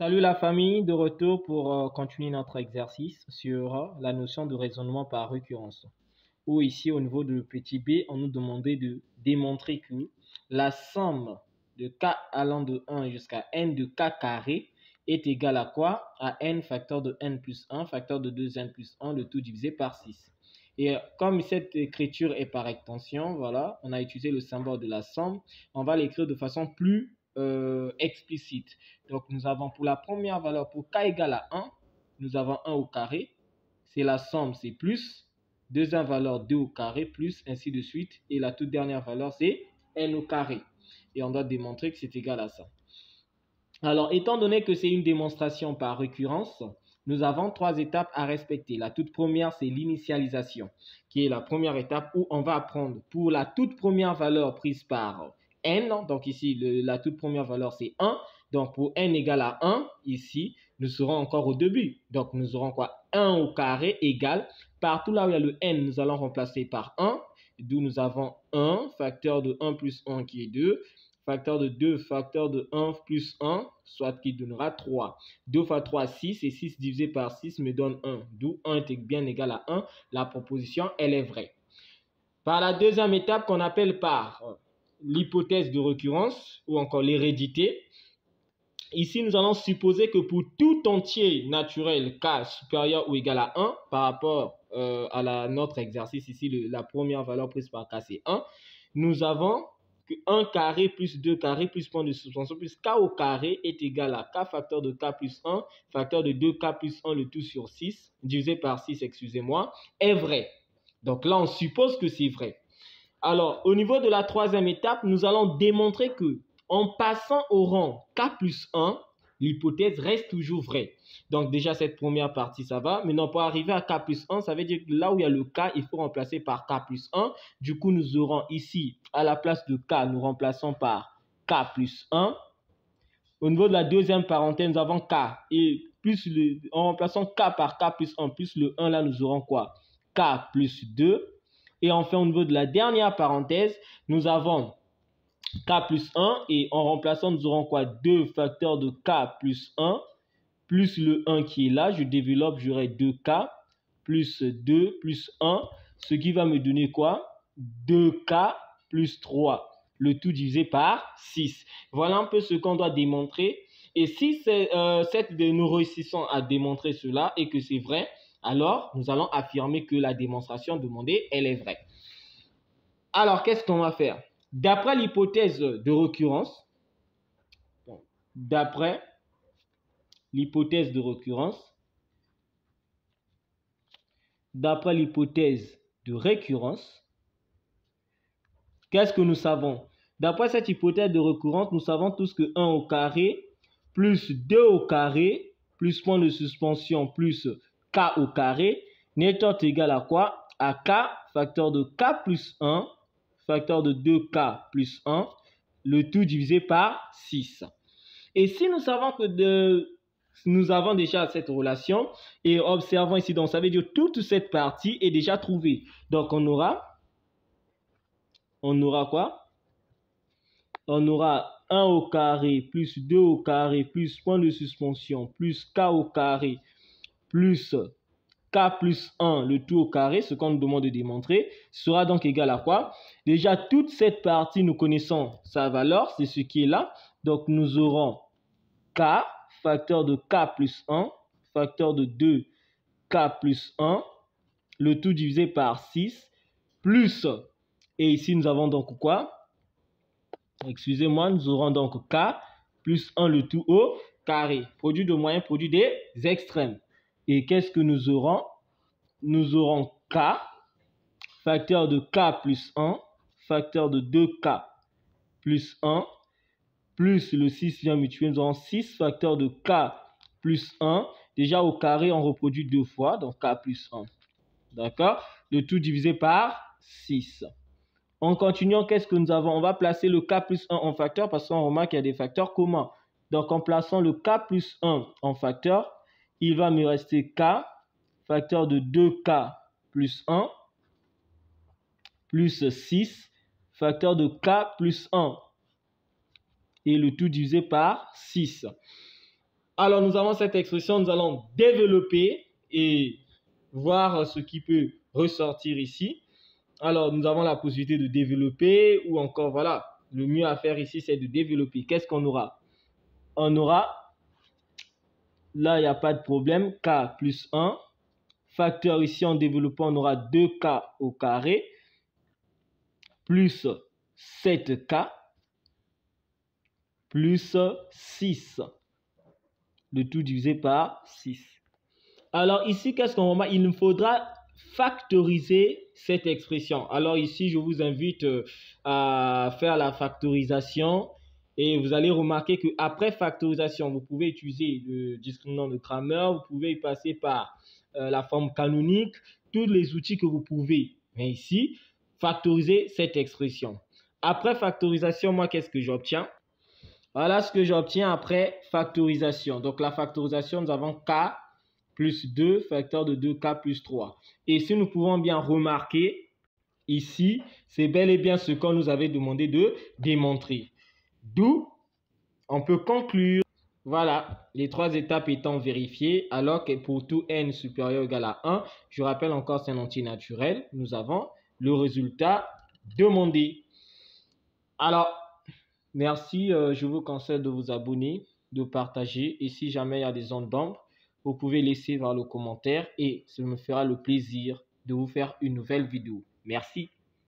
Salut la famille, de retour pour continuer notre exercice sur la notion de raisonnement par récurrence. Où ici, au niveau de petit b, on nous demandait de démontrer que la somme de k allant de 1 jusqu'à n de k carré est égale à quoi? À n facteur de n plus 1, facteur de 2n plus 1, le tout divisé par 6. Et comme cette écriture est par extension, voilà, on a utilisé le symbole de la somme, on va l'écrire de façon plus explicite. Donc, nous avons pour la première valeur, pour k égale à 1, nous avons 1 au carré. C'est la somme, c'est plus. Deuxième valeur, 2 au carré, plus, ainsi de suite. Et la toute dernière valeur, c'est n au carré. Et on doit démontrer que c'est égal à ça. Alors, étant donné que c'est une démonstration par récurrence, nous avons 3 étapes à respecter. La toute première, c'est l'initialisation, qui est la première étape où on va apprendre pour la toute première valeur prise par n. Donc ici, la toute première valeur, c'est 1. Donc pour n égale à 1, ici, nous serons encore au début. Donc nous aurons quoi? 1 au carré égale, partout là où il y a le n, nous allons remplacer par 1. D'où nous avons 1, facteur de 1 plus 1 qui est 2. Facteur de 2, facteur de 1 plus 1, soit qui donnera 3. 2 fois 3, 6, et 6 divisé par 6 me donne 1. D'où 1 est bien égal à 1. La proposition, elle est vraie. Par la deuxième étape qu'on appelle par l'hypothèse de récurrence, ou encore l'hérédité, ici, nous allons supposer que pour tout entier naturel k supérieur ou égal à 1, par rapport à notre exercice ici, la première valeur prise par k, c'est 1, nous avons que 1 carré plus 2 carré plus point de suspension plus k au carré est égal à k facteur de k plus 1, facteur de 2k plus 1, le tout sur 6, divisé par 6, excusez-moi, est vrai. Donc là, on suppose que c'est vrai. Alors, au niveau de la troisième étape, nous allons démontrer que en passant au rang k plus 1, l'hypothèse reste toujours vraie. Donc déjà, cette première partie, ça va. Maintenant, pour arriver à k plus 1, ça veut dire que là où il y a le k, il faut remplacer par k plus 1. Du coup, nous aurons ici, à la place de k, nous remplaçons par k plus 1. Au niveau de la deuxième parenthèse, nous avons k. Et plus en remplaçant k par k plus 1, plus le 1, là, nous aurons quoi? K plus 2. Et enfin, au niveau de la dernière parenthèse, nous avons k plus 1. Et en remplaçant, nous aurons quoi? 2 facteurs de k plus 1, plus le 1 qui est là. Je développe, j'aurai 2k plus 2 plus 1. Ce qui va me donner quoi? 2k plus 3. Le tout divisé par 6. Voilà un peu ce qu'on doit démontrer. Et si nous réussissons à démontrer cela et que c'est vrai, alors nous allons affirmer que la démonstration demandée, elle est vraie. Alors, qu'est-ce qu'on va faire? D'après l'hypothèse de récurrence, qu'est-ce que nous savons? D'après cette hypothèse de récurrence, nous savons tous que 1 au carré plus 2 au carré plus point de suspension plus k au carré n'est égal à quoi? À k facteur de k plus 1, facteur de 2k plus 1, le tout divisé par 6. Et si nous savons que nous avons déjà cette relation et observons ici, donc ça veut dire que toute cette partie est déjà trouvée. Donc on aura quoi? On aura 1 au carré plus 2 au carré plus point de suspension plus k au carré plus k plus 1, le tout au carré, ce qu'on nous demande de démontrer, sera donc égal à quoi? Déjà, toute cette partie, nous connaissons sa valeur, c'est ce qui est là. Donc, nous aurons k, facteur de k plus 1, facteur de 2k plus 1, le tout divisé par 6, plus, et ici, nous avons donc quoi? Excusez-moi, nous aurons donc k plus 1, le tout au carré. Produit de moyens, produit des extrêmes. Et qu'est-ce que nous aurons? Nous aurons k, facteur de k plus 1, facteur de 2k plus 1, plus le 6 vient mutuer, nous aurons 6 facteur de k plus 1. Déjà au carré, on reproduit deux fois, donc k plus 1. D'accord? Le tout divisé par 6. En continuant, qu'est-ce que nous avons? On va placer le k plus 1 en facteur parce qu'on remarque qu'il y a des facteurs communs. Donc en plaçant le k plus 1 en facteur, il va me rester k, facteur de 2k plus 1, plus 6, facteur de k plus 1. Et le tout divisé par 6. Alors, nous avons cette expression, nous allons développer et voir ce qui peut ressortir ici. Alors, nous avons la possibilité de développer ou encore, voilà, le mieux à faire ici, c'est de développer. Qu'est-ce qu'on aura? On aura, là, il n'y a pas de problème, k plus 1. Facteur ici, en développant, on aura 2k au carré plus 7k plus 6. Le tout divisé par 6. Alors ici, qu'est-ce qu'on remarque? Il nous faudra factoriser cette expression. Alors ici, je vous invite à faire la factorisation et vous allez remarquer qu'après factorisation, vous pouvez utiliser le discriminant de Cramer, vous pouvez y passer par la forme canonique, tous les outils que vous pouvez. Mais ici, factoriser cette expression. Après factorisation, moi, qu'est-ce que j'obtiens? Voilà ce que j'obtiens après factorisation. Donc la factorisation, nous avons k plus 2, facteur de 2k plus 3. Et si nous pouvons bien remarquer, ici, c'est bel et bien ce qu'on nous avait demandé de démontrer. D'où on peut conclure, voilà, les trois étapes étant vérifiées, alors que pour tout n supérieur ou égal à 1, je rappelle encore, c'est un entier naturel, nous avons le résultat demandé. Alors, merci, je vous conseille de vous abonner, de partager et si jamais il y a des zones d'ombre, vous pouvez laisser dans le commentaire et ça me fera le plaisir de vous faire une nouvelle vidéo. Merci.